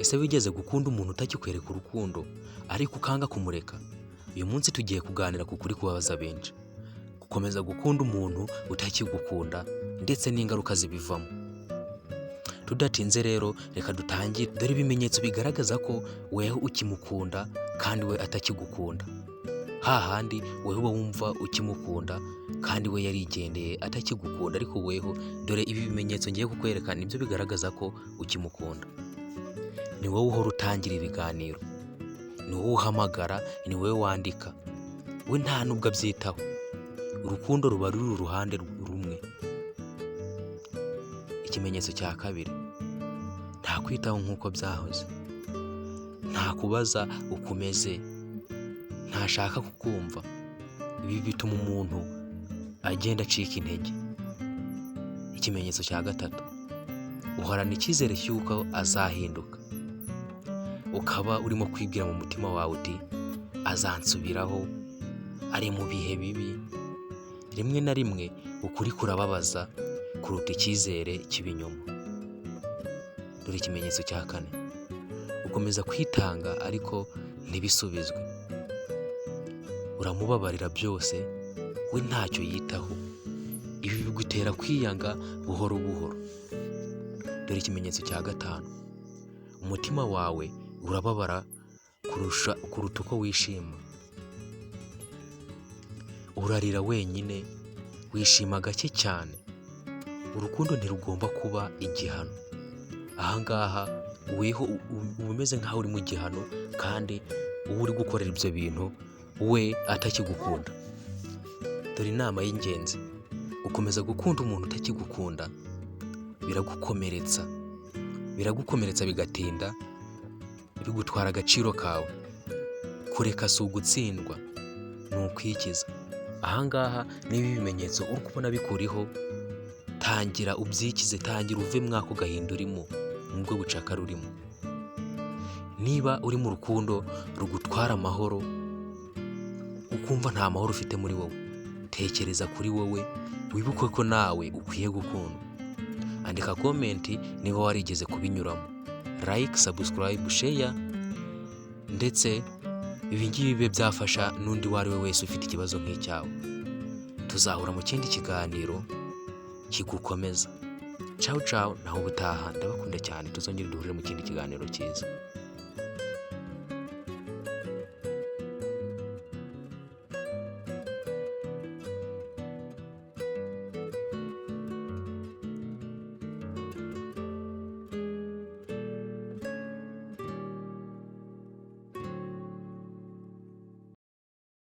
Ese wigeze gukunda umuntu utakikwereka urukundo ariko ukanga kumureka? Uyu munsi tugiye kuganira ku kuri kubabaza benshi, gukomeza gukunda umuntu utakigukunda ndetse n'ingaruka zibivamo. Tudatinze rero reka dutangire. Dore ibimenyetso bigaragaza ko wewe ukimukunda kandi we atakigukunda. Hahandi wewe uba wumva ukimukunda kandi we yarigendeye atakigukunda, ariko weho dore ibi bimenyetso ngiye kukwereka nibyo bigaragaza ko ukimukunda. Ni wowe uhora utangira ibiganiro, ni wowe uhamagara, ni wowe wandika, we nta nubwo abyitaho. Urukundo ruba ruri uruhande rumwe. Ikimenyetso cya kabiri, nta kwitaho nk'uko byahoze, nta kubaza uko umeze, ntashaka kukumva. Ibi bituma umuntu agenda acika intege. Ikimenyetso cya gatatu, uhorana icyizere cy'uko azahinduka, ukaba urimo kwibwira mu mutima wawe uti azansubiraho, ari mu bihe bibi. Rimwe na rimwe ukuri kurababaza kuruta icyizere cy'ibinyoma. Dore ikimenyetso cya kane, ukomeza kwitanga ariko ntibisubizwe. Uramubabarira byose, we ntacyo yitaho. Ibi bigutera kwiyanga buhoro buhoro. Dore ikimenyetso cya gatanu, umutima wawe urababara kuruta uko wishima. Urarira wenyine, wishima gake cyane. Urukundo ntirugomba kuba igihano. Ahangaha weho uba umeze nk'aho uri mu gihano kandi uba uri gukorera ibyo bintu we atakigukunda. Dore inama y'ingenzi, gukomeza gukunda umuntu utakigukunda biragukomeretsa bigatinda, bigutwara agaciro kawe. Kureka si ugutsindwa, ni ukwikiza. Ahangaha niba ibimenyetso uri kubona bikuriho, tangira ubyikize, tangira uve mwako gahinda urimo, nubwo bucaka rurimo. Niba uri mu rukundo rugutwara amahoro, ukumva nta mahoro ufite muri wowe, tekereza kuri wowe, wibuke ko nawe ukwiye gukunda. Andika komenti niba warigeze kubinyuramo, like, subscribe, share, ndetse ibi ngibi bibe byafasha n'undi uwo ari we wese ufite ikibazo nk'icyawe. Tuzahura mu kindi kiganiro kigukomeza. Ciao ciao, naho ubutaha. Ndabakunda cyane, tuzongere duhurire mu kindi kiganiro cyiza.